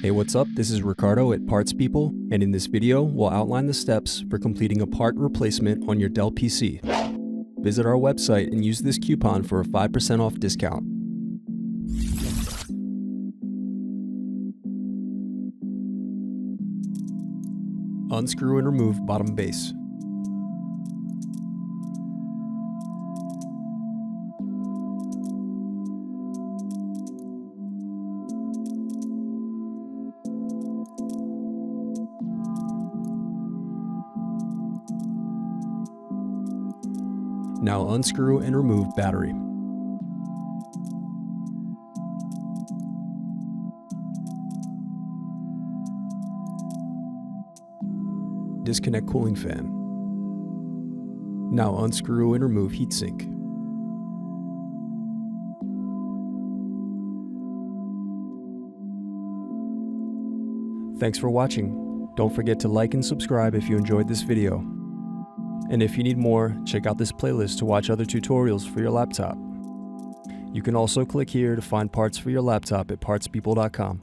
Hey, what's up? This is Ricardo at Parts People, and in this video, we'll outline the steps for completing a part replacement on your Dell PC. Visit our website and use this coupon for a 5% off discount. Unscrew and remove bottom base. Now unscrew and remove battery. Disconnect cooling fan. Now unscrew and remove heatsink. Thanks for watching. Don't forget to like and subscribe if you enjoyed this video. And if you need more, check out this playlist to watch other tutorials for your laptop. You can also click here to find parts for your laptop at partspeople.com.